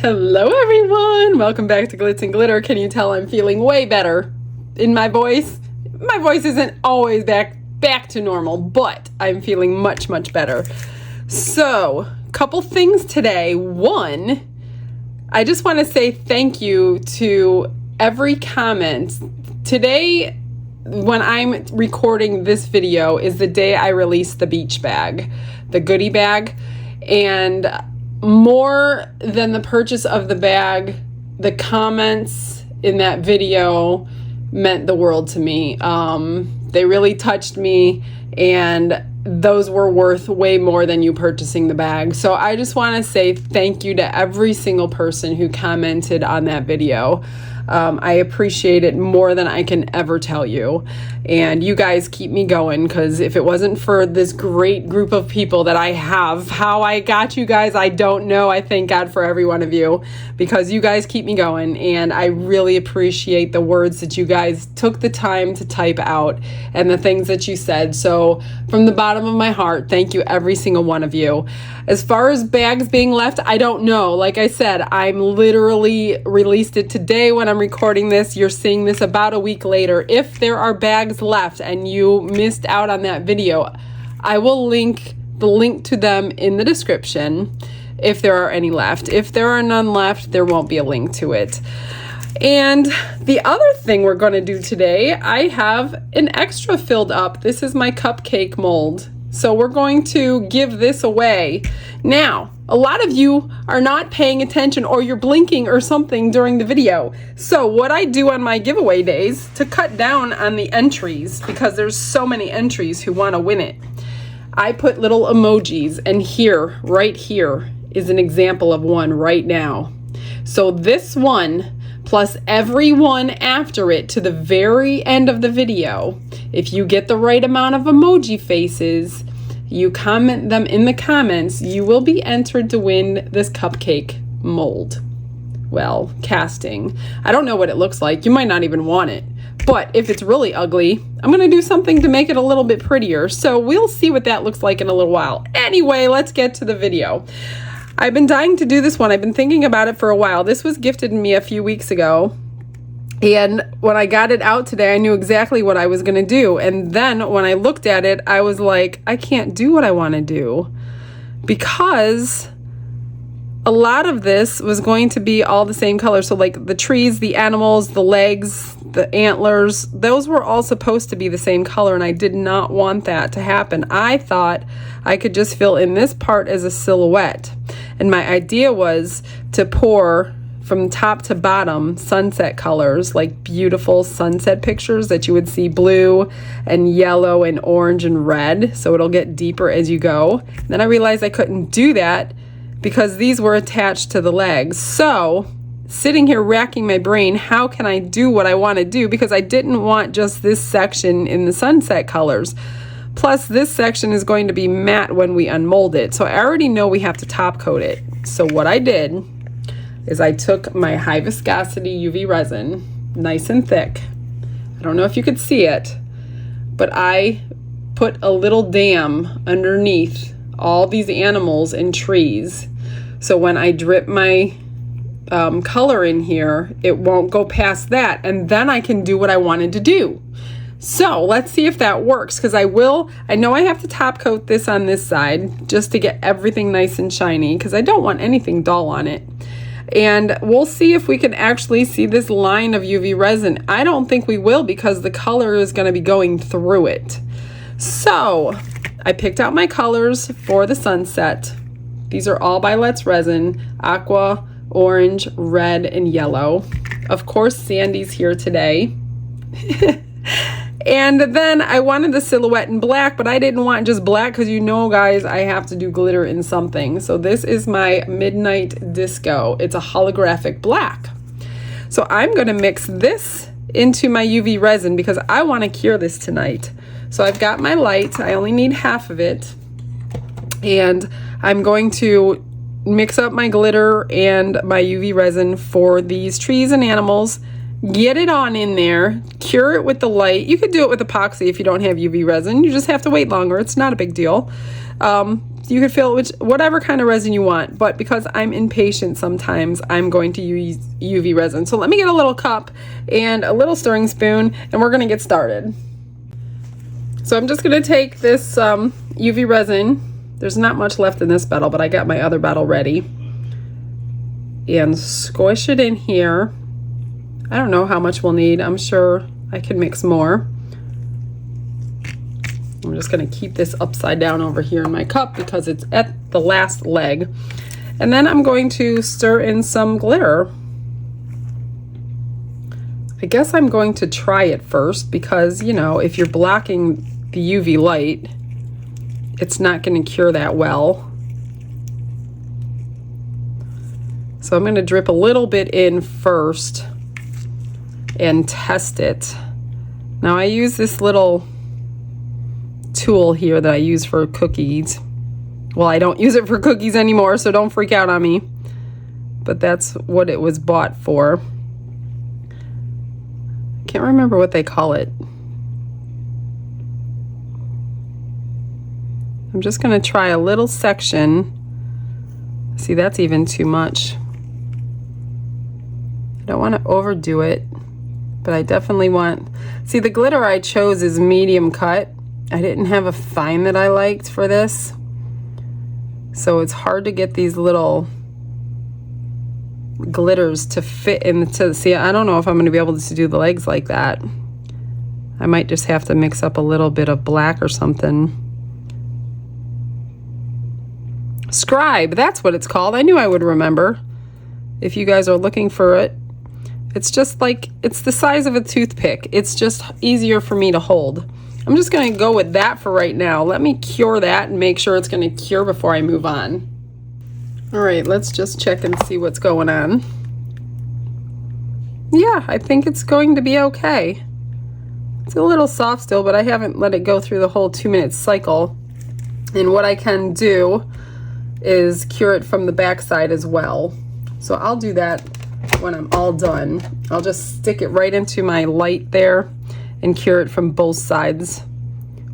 Hello everyone, welcome back to Glitz and Glitter. Can you tell I'm feeling way better in my voice? My voice isn't always back to normal, but I'm feeling much better. So, couple things today. One, I just want to say thank you to every comment. Today, when I'm recording this video, is the day I released the beach bag, the goodie bag, and more than the purchase of the bag, the comments in that video meant the world to me. They really touched me, and those were worth way more than you purchasing the bag. So I just want to say thank you to every single person who commented on that video. I appreciate it more than I can ever tell you. And you guys keep me going, because if it wasn't for this great group of people that I have, how I got you guys, I don't know. I thank God for every one of you, because you guys keep me going. And I really appreciate the words that you guys took the time to type out and the things that you said. So from the bottom of my heart, thank you, every single one of you. As far as bags being left, I don't know. Like I said, I'm literally released it today when I'm recording this. You're seeing this about a week later. If there are bags left and you missed out on that video, I will link the link to them in the description if there are any left. If there are none left, there won't be a link to it. And the other thing we're going to do today, I have an extra filled up. This is my cupcake mold. So we're going to give this away. Now, a lot of you are not paying attention, or you're blinking or something during the video. So what I do on my giveaway days to cut down on the entries, because there's so many entries who want to win it, I put little emojis, and here, right here, is an example of one right now. So this one, plus every one after it to the very end of the video, if you get the right amount of emoji faces, you comment them in the comments, you will be entered to win this cupcake mold. Well, casting. I don't know what it looks like. You might not even want it. But if it's really ugly, I'm going to do something to make it a little bit prettier. So we'll see what that looks like in a little while. Anyway, let's get to the video. I've been dying to do this one. I've been thinking about it for a while. This was gifted to me a few weeks ago. And when I got it out today, I knew exactly what I was going to do. And then when I looked at it, I was like, I can't do what I want to do, because a lot of this was going to be all the same color. So like the trees, the animals, the legs, the antlers, those were all supposed to be the same color. And I did not want that to happen. I thought I could just fill in this part as a silhouette. And my idea was to pour from top to bottom sunset colors, like beautiful sunset pictures that you would see blue and yellow and orange and red. So it'll get deeper as you go. Then I realized I couldn't do that because these were attached to the legs. So sitting here racking my brain, how can I do what I want to do? Because I didn't want just this section in the sunset colors. Plus this section is going to be matte when we unmold it. So I already know we have to top coat it. So what I did is I took my high viscosity UV resin, nice and thick. I don't know if you could see it, but I put a little dam underneath all these animals and trees. So when I drip my color in here, it won't go past that. And then I can do what I wanted to do. So let's see if that works, because I know I have to top coat this on this side just to get everything nice and shiny, because I don't want anything dull on it. And we'll see if we can actually see this line of UV resin. I don't think we will, because the color is going to be going through it. So I picked out my colors for the sunset. These are all by Let's Resin: aqua, orange, red, and yellow. Of course, Sandy's here today. And then I wanted the silhouette in black, but I didn't want just black, because you know, guys, I have to do glitter in something. So this is my Midnight Disco. It's a holographic black. So I'm going to mix this into my UV resin, because I want to cure this tonight. So I've got my light. I only need half of it. And I'm going to mix up my glitter and my UV resin for these trees and animals Get it on in there, cure it with the light. You could do it with epoxy if you don't have UV resin. You just have to wait longer. It's not a big deal. You could fill it with whatever kind of resin you want, but because I'm impatient sometimes, I'm going to use UV resin. So let me get a little cup and a little stirring spoon, and we're gonna get started. So I'm just gonna take this UV resin. There's not much left in this bottle, but I got my other bottle ready. And squish it in here. I don't know how much we'll need. I'm sure I can mix more. I'm just going to keep this upside down over here in my cup because it's at the last leg. And then I'm going to stir in some glitter. I guess I'm going to try it first because, you know, if you're blocking the UV light, it's not going to cure that well. So I'm going to drip a little bit in first and test it. Now I use this little tool here that I use for cookies. Well, I don't use it for cookies anymore, so don't freak out on me. But that's what it was bought for. Can't remember what they call it. I'm just going to try a little section. See, that's even too much. I don't want to overdo it. But I definitely want, see, the glitter I chose is medium cut. I didn't have a fine that I liked for this. So it's hard to get these little glitters to fit into, see, I don't know if I'm going to be able to do the legs like that. I might just have to mix up a little bit of black or something. Scribe, that's what it's called. I knew I would remember if you guys are looking for it. It's just like, it's the size of a toothpick. It's just easier for me to hold. I'm just gonna go with that for right now. Let me cure that and make sure it's gonna cure before I move on. All right, let's just check and see what's going on. Yeah, I think it's going to be okay. It's a little soft still, but I haven't let it go through the whole 2-minute cycle. And what I can do is cure it from the back side as well. So I'll do that when I'm all done. I'll just stick it right into my light there and cure it from both sides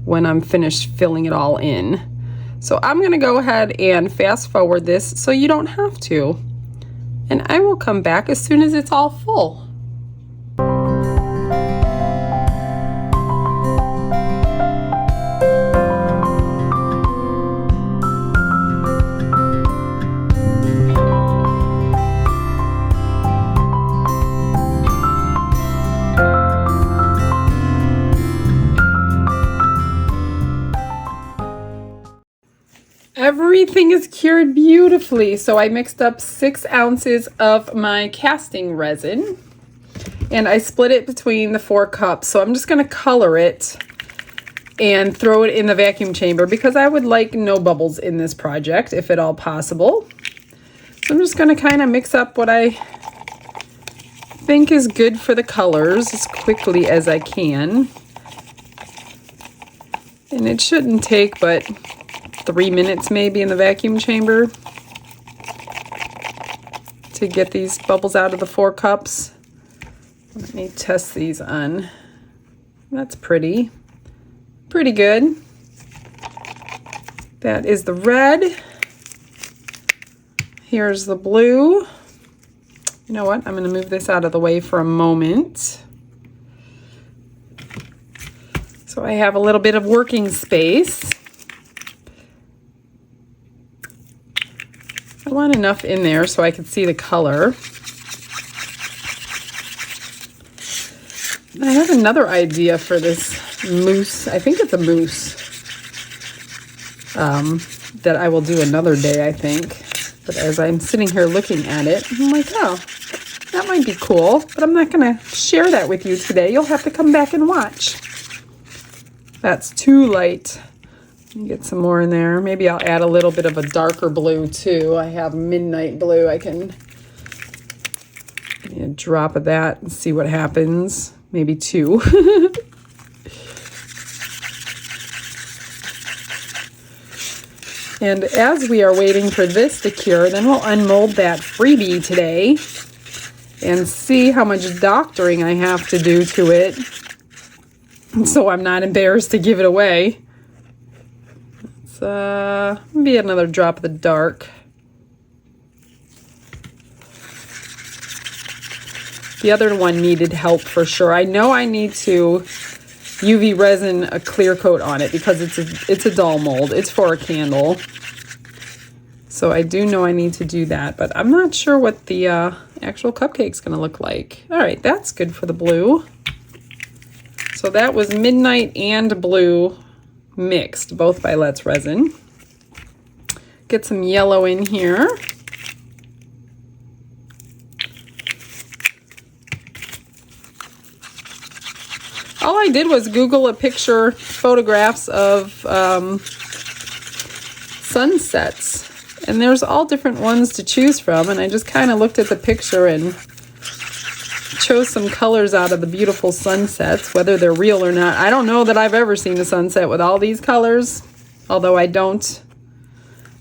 when I'm finished filling it all in. So I'm gonna go ahead and fast forward this so you don't have to. And I will come back as soon as it's all full. Everything is cured beautifully. So I mixed up 6 ounces of my casting resin and I split it between the 4 cups. So I'm just going to color it and throw it in the vacuum chamber because I would like no bubbles in this project if at all possible. So I'm just going to kind of mix up what I think is good for the colors as quickly as I can. And it shouldn't take but 3 minutes maybe in the vacuum chamber to get these bubbles out of the 4 cups. Let me test these on. That's pretty good. That is the red. Here's the blue. You know what? I'm going to move this out of the way for a moment. So I have a little bit of working space. I want enough in there so I can see the color. I have another idea for this mousse. I think it's a mousse that I will do another day, I think. But as I'm sitting here looking at it, I'm like, oh, that might be cool. But I'm not going to share that with you today. You'll have to come back and watch. That's too light. Get some more in there. Maybe I'll add a little bit of a darker blue too. I have midnight blue. I can a drop of that and see what happens. Maybe 2. And as we are waiting for this to cure, then we'll unmold that freebie today and see how much doctoring I have to do to it, so I'm not embarrassed to give it away. It's maybe another drop of the dark. The other one needed help for sure. I know I need to UV resin a clear coat on it because it's a doll mold. It's for a candle. So I do know I need to do that, but I'm not sure what the actual cupcake's gonna look like. All right, that's good for the blue. So that was Midnight and Blue mixed, both by Let's Resin. Get some yellow in here. All I did was Google a picture, photographs of sunsets. And there's all different ones to choose from. And I just kind of looked at the picture and chose some colors out of the beautiful sunsets, whether they're real or not. I don't know that I've ever seen a sunset with all these colors, although I don't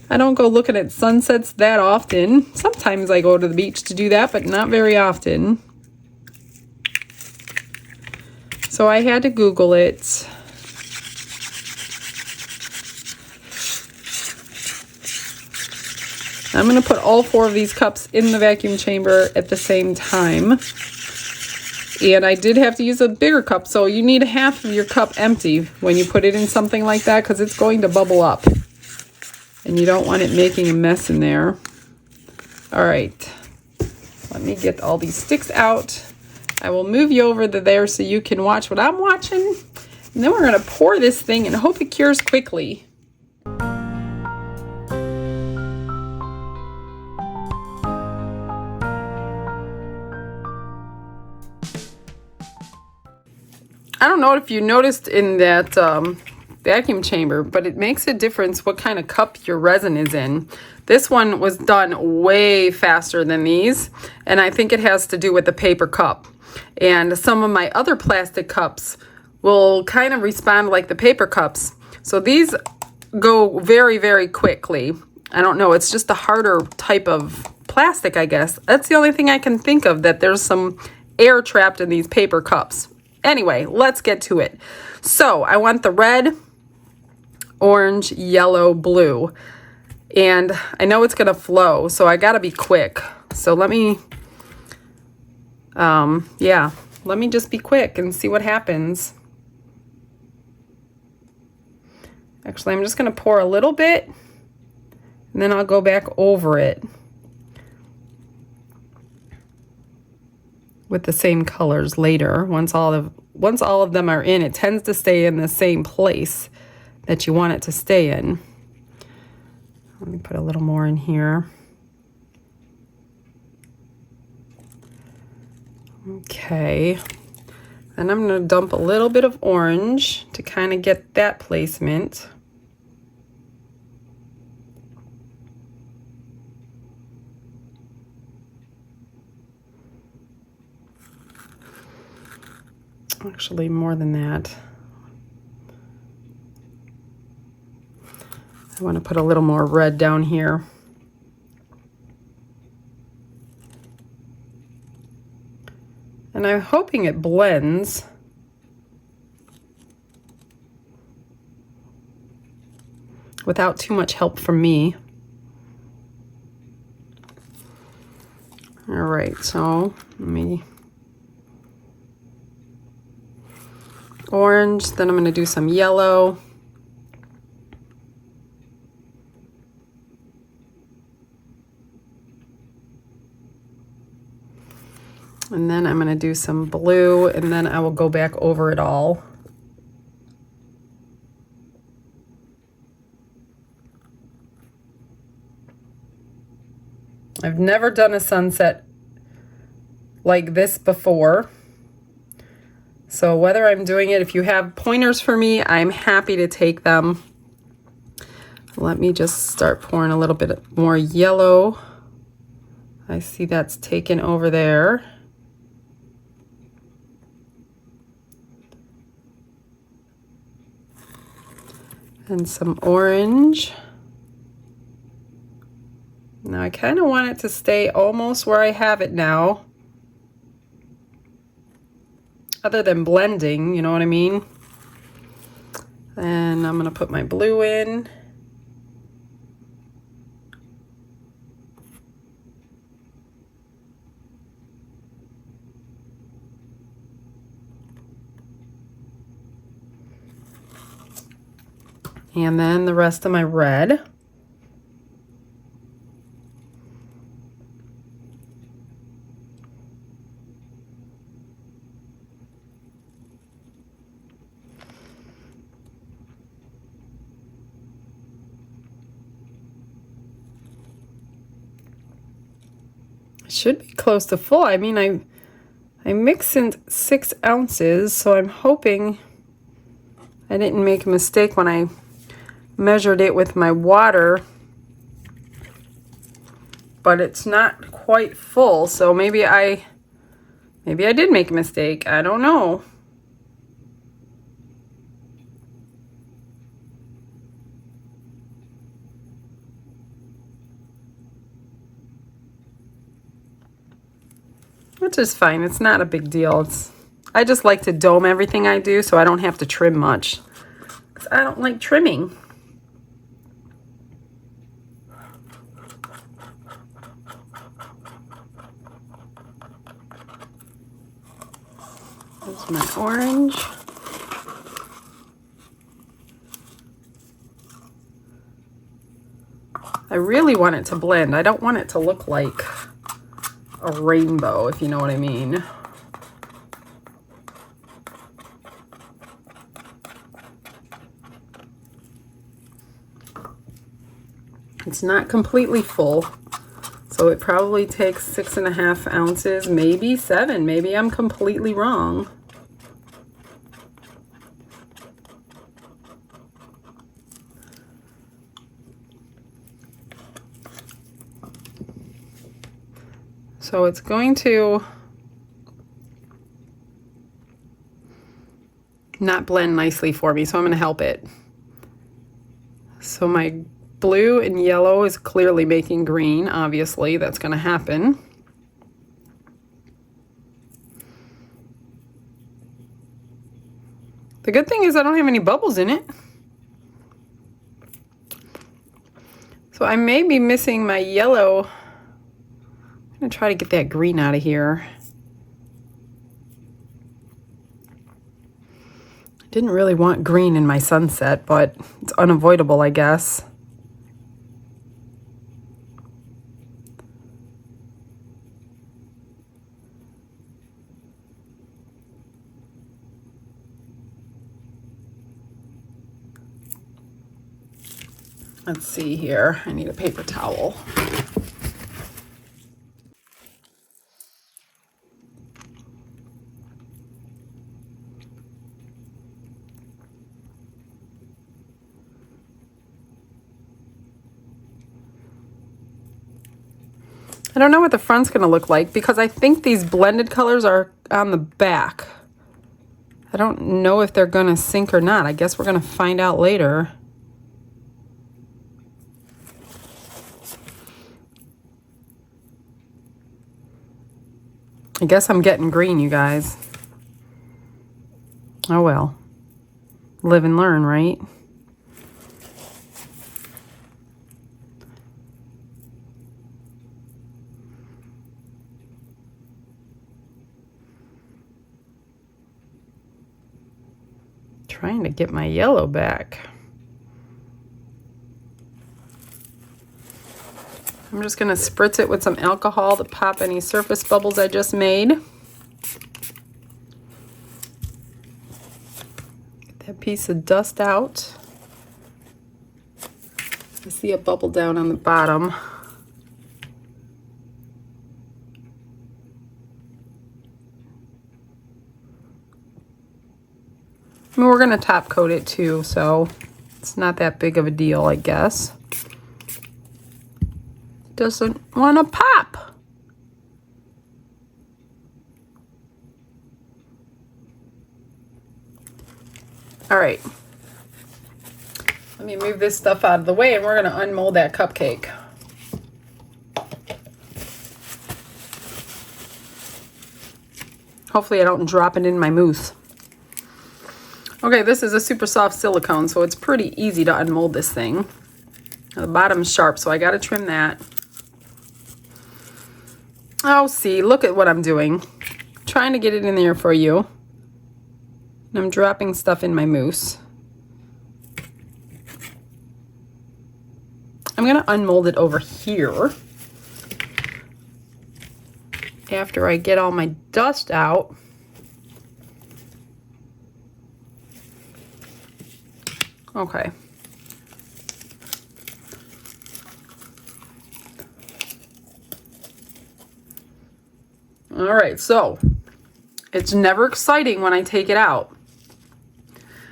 go looking at sunsets that often. Sometimes I go to the beach to do that, but not very often. So I had to Google it. I'm going to put all 4 of these cups in the vacuum chamber at the same time. And I did have to use a bigger cup, so you need half of your cup empty when you put it in something like that because it's going to bubble up. And you don't want it making a mess in there. All right, let me get all these sticks out. I will move you over to there so you can watch what I'm watching. And then we're going to pour this thing and hope it cures quickly. I don't know if you noticed in that vacuum chamber, but it makes a difference what kind of cup your resin is in. This one was done way faster than these, and I think it has to do with the paper cup. And some of my other plastic cups will kind of respond like the paper cups. So these go very, very quickly. I don't know, it's just a harder type of plastic, I guess. That's the only thing I can think of, that there's some air trapped in these paper cups. Anyway, let's get to it. So I want the red, orange, yellow, blue. And I know it's going to flow, so I got to be quick. So let me, let me just be quick and see what happens. Actually, I'm just going to pour a little bit, and then I'll go back over it with the same colors later. Once all of them are in, it tends to stay in the same place that you want it to stay in. Let me put a little more in here. Okay. Then I'm going to dump a little bit of orange to kind of get that placement. Actually, more than that. I want to put a little more red down here. And I'm hoping it blends. Without too much help from me. All right, so let me orange, then I'm going to do some yellow. And then I'm going to do some blue, and then I will go back over it all. I've never done a sunset like this before. So whether I'm doing it, if you have pointers for me, I'm happy to take them. Let me just start pouring a little bit more yellow. I see that's taken over there. And some orange. Now I kind of want it to stay almost where I have it now. other than blending, you know what I mean? And I'm gonna put my blue in. And then the rest of my red. Should be close to full. I mean, I mixed in 6 ounces, so I'm hoping I didn't make a mistake when I measured it with my water, but it's not quite full, so maybe I did make a mistake. I don't know. Which is fine. It's not a big deal. I just like to dome everything I do so I don't have to trim much. 'Cause I don't like trimming. There's my orange. I really want it to blend. I don't want it to look like a rainbow, if you know what I mean. It's not completely full, so it probably takes 6.5 ounces, maybe 7. Maybe I'm completely wrong. So it's going to not blend nicely for me, so I'm going to help it. So my blue and yellow is clearly making green. Obviously, that's going to happen. The good thing is I don't have any bubbles in it. So I may be missing my yellow. I'm going to try to get that green out of here. I didn't really want green in my sunset, but it's unavoidable, I guess. Let's see here. I need a paper towel. I don't know what the front's going to look like because I think these blended colors are on the back. I don't know if they're going to sync or not. I guess we're going to find out later. I guess I'm getting green, you guys. Oh well. Live and learn, right? Trying to get my yellow back. I'm just going to spritz it with some alcohol to pop any surface bubbles I just made. Get that piece of dust out. I see a bubble down on the bottom. I mean, we're going to top coat it too, so it's not that big of a deal, I guess. Doesn't want to pop. All right. Let me move this stuff out of the way and we're going to unmold that cupcake. Hopefully I don't drop it in my mousse. Okay, this is a super soft silicone, so it's pretty easy to unmold this thing. The bottom's sharp, so I gotta trim that. Oh, see, look at what I'm doing. Trying to get it in there for you. And I'm dropping stuff in my mousse. I'm gonna unmold it over here after I get all my dust out. Okay. All right, so it's never exciting when I take it out.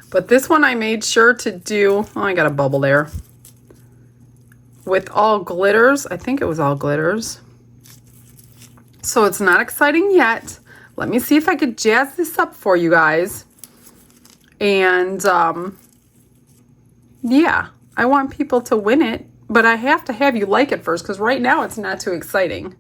But this one I made sure to do, oh, I got a bubble there. With all glitters, I think it was all glitters. So it's not exciting yet. Let me see if I could jazz this up for you guys. And yeah, I want people to win it, but I have to have you like it first because right now it's not too exciting.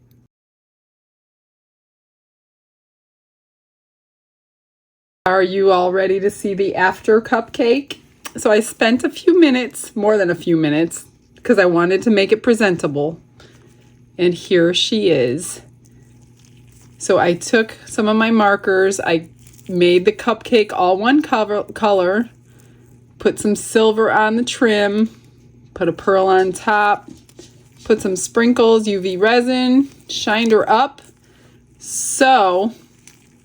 Are you all ready to see the after cupcake? So I spent a few minutes, more than a few minutes, because I wanted to make it presentable. And here she is. So I took some of my markers, I made the cupcake all one color, put some silver on the trim, put a pearl on top, put some sprinkles, UV resin, shined her up. So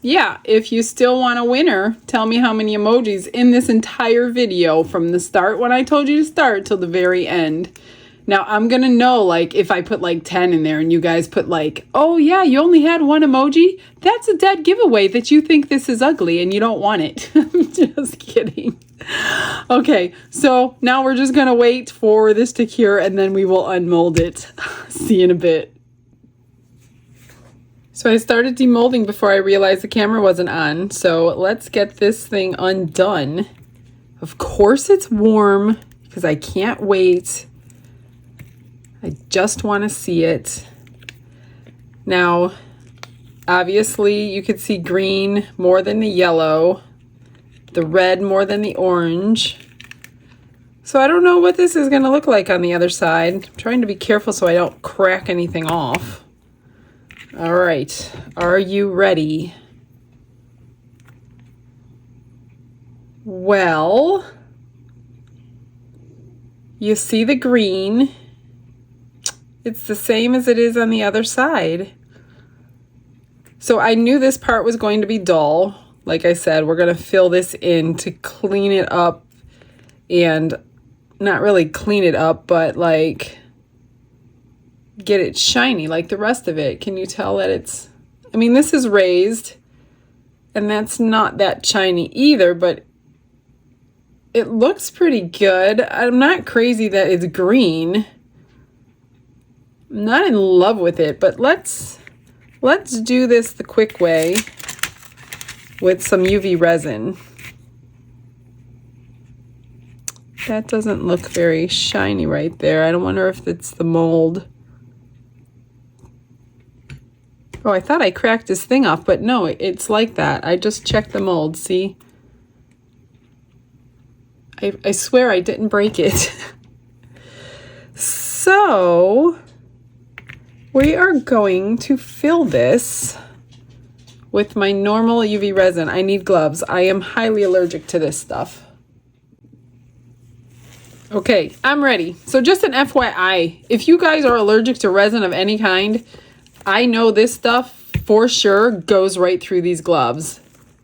yeah, if you still want a winner, tell me how many emojis in this entire video from the start when I told you to start till the very end. Now I'm gonna know, like, if I put like 10 in there and you guys put like, oh yeah, you only had one emoji, that's a dead giveaway that you think this is ugly and you don't want it. I'm just kidding. Okay, so now we're just gonna wait for this to cure and then we will unmold it. See you in a bit. So I started demolding before I realized the camera wasn't on. So let's get this thing undone. Of course it's warm because I can't wait. I just want to see it. Now, obviously you could see green more than the yellow, the red more than the orange. So I don't know what this is going to look like on the other side. I'm trying to be careful so I don't crack anything off. All right, are you ready? Well, you see the green. It's the same as it is on the other side. So I knew this part was going to be dull. Like I said, we're going to fill this in to clean it up, and not really clean it up, but like get it shiny like the rest of it. Can you tell that it's, I mean, this is raised and that's not that shiny either, but it looks pretty good. I'm not crazy that it's green. I'm not in love with it, but let's do this the quick way with some UV resin. That doesn't look very shiny right there. I don't wonder if it's the mold. Oh, I thought I cracked this thing off, but no, it's like that. I just checked the mold, see? I swear I didn't break it. So we are going to fill this with my normal UV resin. I need gloves. I am highly allergic to this stuff. Okay, I'm ready. So just an FYI, if you guys are allergic to resin of any kind, I know this stuff for sure goes right through these gloves.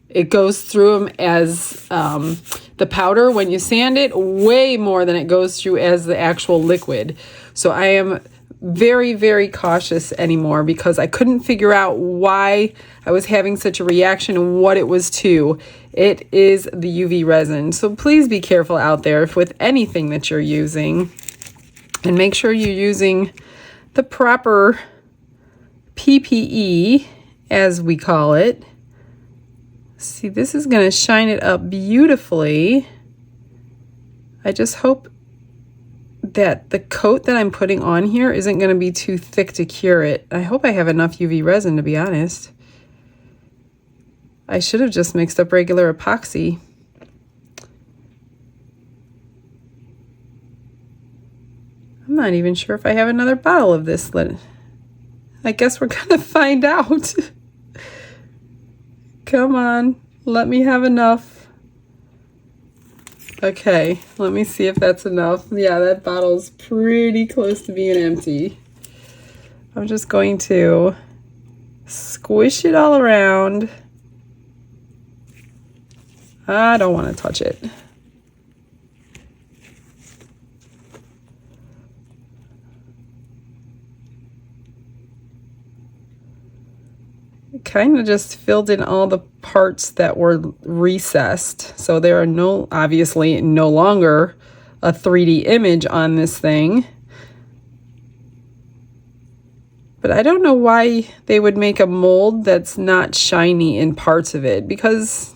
It goes through them as the powder when you sand it, way more than it goes through as the actual liquid. So I am very, very cautious anymore because I couldn't figure out why I was having such a reaction and what it was to. It is the UV resin. So please be careful out there with anything that you're using, and make sure you're using the proper PPE, as we call it. See, this is going to shine it up beautifully. I just hope that the coat that I'm putting on here isn't going to be too thick to cure it. I hope I have enough UV resin, to be honest. I should have just mixed up regular epoxy. I'm not even sure if I have another bottle of this. I guess we're gonna find out. Come on, let me have enough. Okay, let me see if that's enough. Yeah, that bottle's pretty close to being empty. I'm just going to squish it all around. I don't want to touch it. Kind of just filled in all the parts that were recessed. So there are obviously no longer a 3D image on this thing. But I don't know why they would make a mold that's not shiny in parts of it, because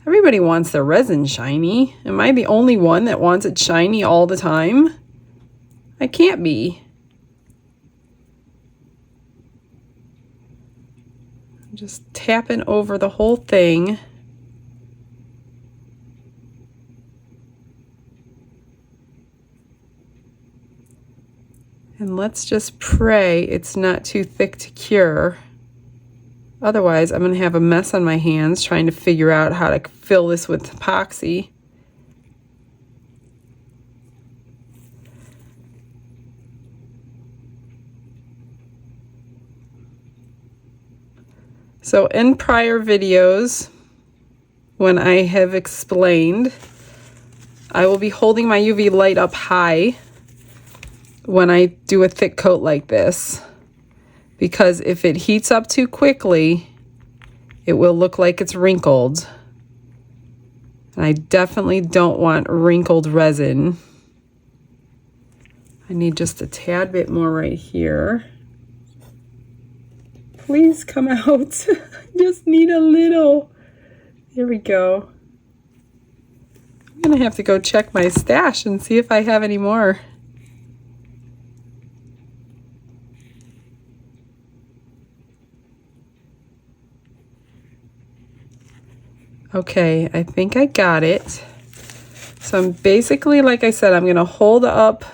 everybody wants their resin shiny. Am I the only one that wants it shiny all the time? I can't be. I'm just tapping over the whole thing. And let's just pray it's not too thick to cure. Otherwise, I'm going to have a mess on my hands trying to figure out how to fill this with epoxy. So in prior videos, when I have explained, I will be holding my UV light up high when I do a thick coat like this, because if it heats up too quickly, it will look like it's wrinkled. And I definitely don't want wrinkled resin. I need just a tad bit more right here. Please come out. I just need a little. Here we go. I'm gonna have to go check my stash and see if I have any more. Okay, I think I got it. So I'm basically, like I said, I'm gonna hold up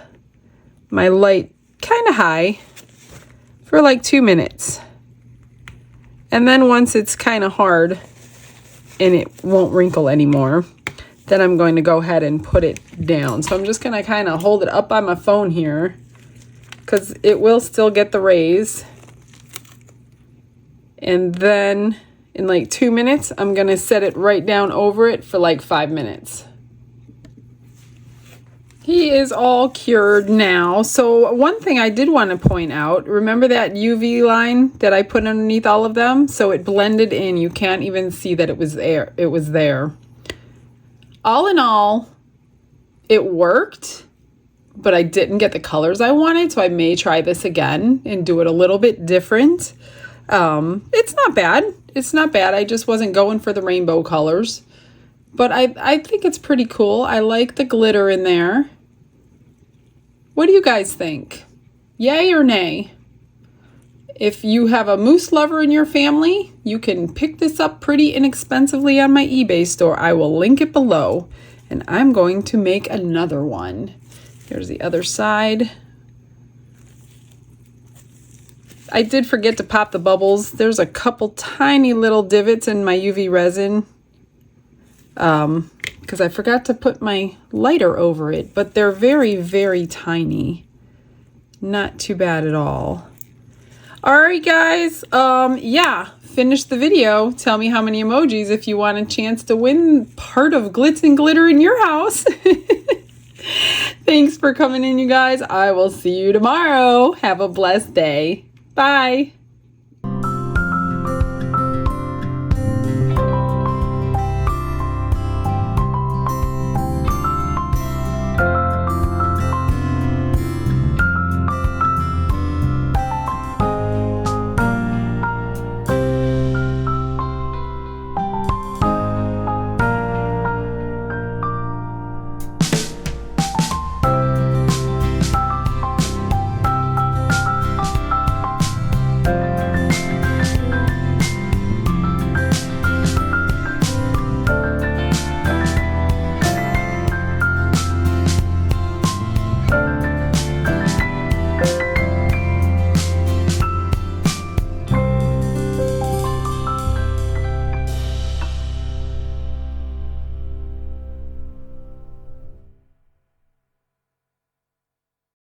my light kind of high for like 2 minutes. And then once it's kind of hard and it won't wrinkle anymore, then I'm going to go ahead and put it down. So I'm just gonna kind of hold it up on my phone here, because it will still get the rays. And then in like 2 minutes, I'm gonna set it right down over it for like 5 minutes. He is all cured now. So one thing I did want to point out, remember that UV line that I put underneath all of them? So it blended in. You can't even see that it was there. It was there. All in all, it worked, but I didn't get the colors I wanted. So I may try this again and do it a little bit different. It's not bad. It's not bad. I just wasn't going for the rainbow colors. But I think it's pretty cool. I like the glitter in there. What do you guys think? Yay or nay? If you have a moose lover in your family, you can pick this up pretty inexpensively on my eBay store. I will link it below. And I'm going to make another one. Here's the other side. I did forget to pop the bubbles. There's a couple tiny little divots in my UV resin. Because I forgot to put my lighter over it, but they're very, very tiny. Not too bad at all. All right, guys. Yeah, finish the video. Tell me how many emojis if you want a chance to win part of Glitz and Glitter in your house. Thanks for coming in, you guys. I will see you tomorrow. Have a blessed day. Bye.